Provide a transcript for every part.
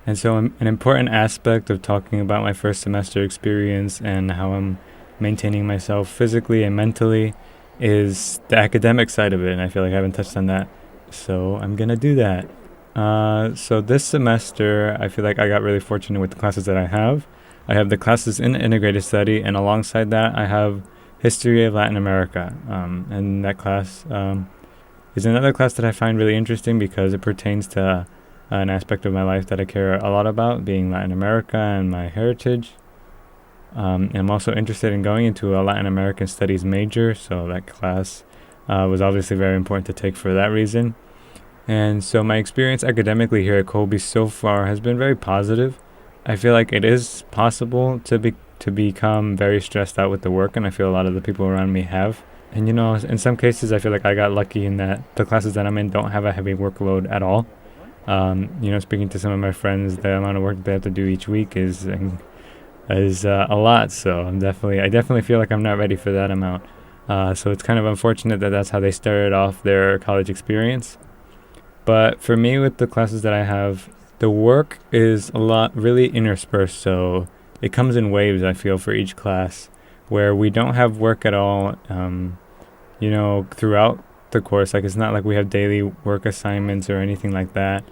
And so, an important aspect of talking about my first semester experience and how I'm maintaining myself physically and mentally is the academic side of it. And I feel like I haven't touched on that. So, I'm going to do that. So, this semester, I feel like I got really fortunate with the classes that I have. I have the classes in integrated study, and alongside that, I have history of Latin America. And that class is another class that I find really interesting because it pertains to an aspect of my life that I care a lot about, being Latin America and my heritage. And I'm also interested in going into a Latin American studies major, so that class was obviously very important to take for that reason. And so my experience academically here at Colby so far has been very positive. I feel like it is possible to become very stressed out with the work, and I feel a lot of the people around me have. And in some cases, I feel like I got lucky in that the classes that I'm in don't have a heavy workload at all. Speaking to some of my friends, the amount of work that they have to do each week is a lot. So I definitely feel like I'm not ready for that amount. So it's kind of unfortunate that that's how they started off their college experience. But for me, with the classes that I have, the work is a lot really interspersed. So it comes in waves, I feel, for each class, where we don't have work at all, throughout the course. Like, it's not like we have daily work assignments or anything like that.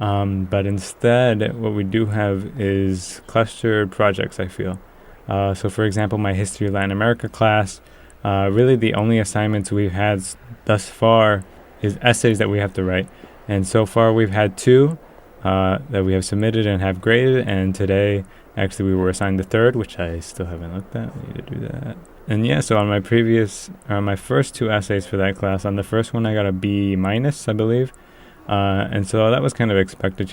But instead, what we do have is clustered projects, I feel. So, for example, my History of Latin America class, really the only assignments we've had thus far is essays that we have to write. And so far, we've had two that we have submitted and have graded. And today, actually, we were assigned the third, which I still haven't looked at. We need to do that. And yeah, so on my first two essays for that class, on the first one, I got a B minus, I believe. And so that was kind of expected.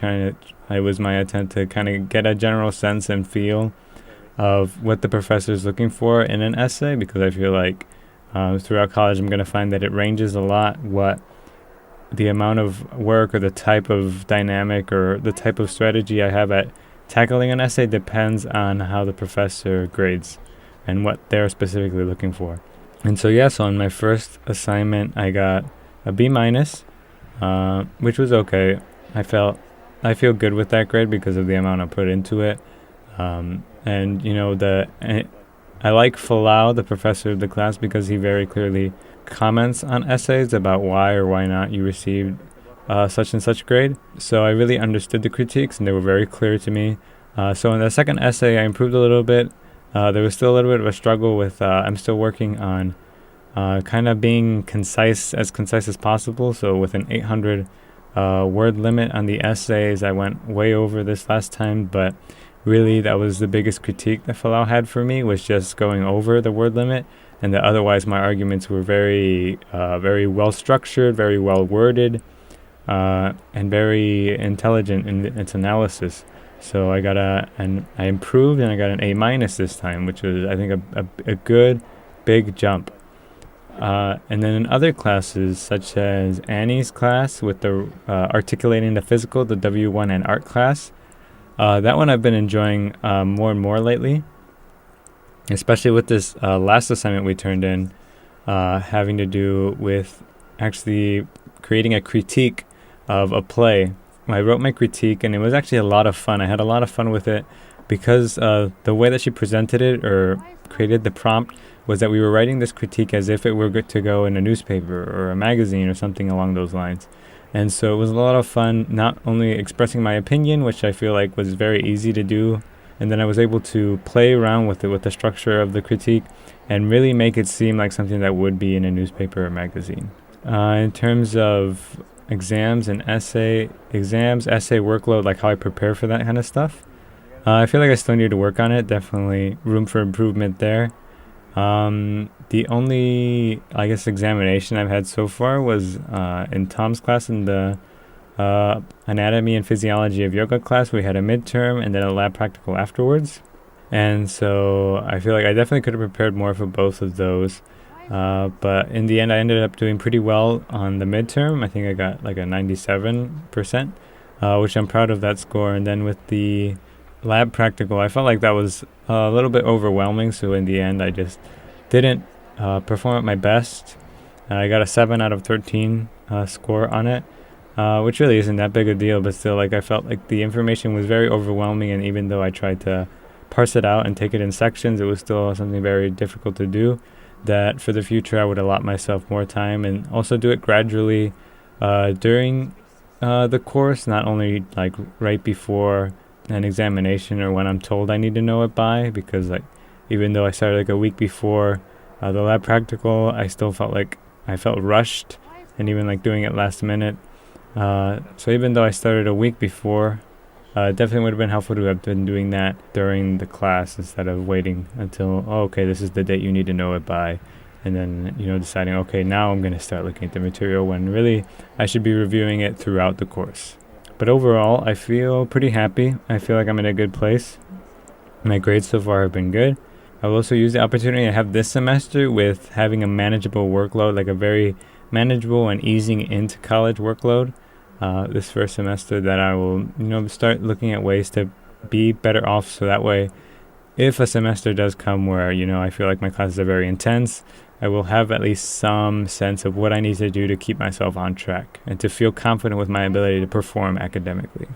It was my attempt to kind of get a general sense and feel of what the professor is looking for in an essay, because I feel like throughout college I'm going to find that it ranges a lot what the amount of work or the type of dynamic or the type of strategy I have at tackling an essay depends on how the professor grades and what they're specifically looking for. And so so on my first assignment I got a B minus, which was okay. I feel good with that grade because of the amount I put into it. I like Falau, the professor of the class, because he very clearly comments on essays about why or why not you received such and such grade. So I really understood the critiques and they were very clear to me. So in the second essay, I improved a little bit. There was still a little bit of a struggle with, I'm still working on kind of being concise as possible. So with an 800 word limit on the essays, I went way over this last time, but really that was the biggest critique that Falau had for me, was just going over the word limit, and that otherwise my arguments were very well structured, very well worded, and very intelligent in its analysis. So I improved and I got an A minus this time, which was, I think, a good big jump. And then in other classes, such as Annie's class with the articulating the physical, the W1 and art class, that one I've been enjoying more and more lately, especially with this last assignment we turned in, having to do with actually creating a critique of a play. I wrote my critique, and it was actually a lot of fun. I had a lot of fun with it because the way that she presented it or created the prompt was that we were writing this critique as if it were good to go in a newspaper or a magazine or something along those lines. And so it was a lot of fun, not only expressing my opinion, which I feel like was very easy to do, and then I was able to play around with it, with the structure of the critique, and really make it seem like something that would be in a newspaper or magazine. In terms of exams, essay workload, like how I prepare for that kind of stuff, I feel like I still need to work on it. Definitely room for improvement there. The only, I guess, examination I've had so far was in Tom's class in the anatomy and physiology of yoga class. We had a midterm and then a lab practical afterwards. And so I feel like I definitely could have prepared more for both of those. But in the end, I ended up doing pretty well on the midterm. I think I got like a 97%, which I'm proud of that score. And then with the lab practical, I felt like that was a little bit overwhelming. So in the end, I just didn't perform at my best. I got a 7 out of 13 score on it. which really isn't that big a deal, but still, like, I felt like the information was very overwhelming, and even though I tried to parse it out and take it in sections, it was still something very difficult to do. That for the future, I would allot myself more time and also do it gradually during the course, not only like right before an examination or when I'm told I need to know it by, because like even though I started like a week before the lab practical, I still felt like I felt rushed, and even like doing it last minute. So even though I started a week before, it definitely would have been helpful to have been doing that during the class instead of waiting until, oh, okay, this is the date you need to know it by. And then, deciding, okay, now I'm going to start looking at the material, when really I should be reviewing it throughout the course. But overall, I feel pretty happy. I feel like I'm in a good place. My grades so far have been good. I will also use the opportunity I have this semester with having a manageable workload, like a very manageable and easing into college workload. This first semester, that I will, start looking at ways to be better off, so that way, if a semester does come where, I feel like my classes are very intense, I will have at least some sense of what I need to do to keep myself on track and to feel confident with my ability to perform academically.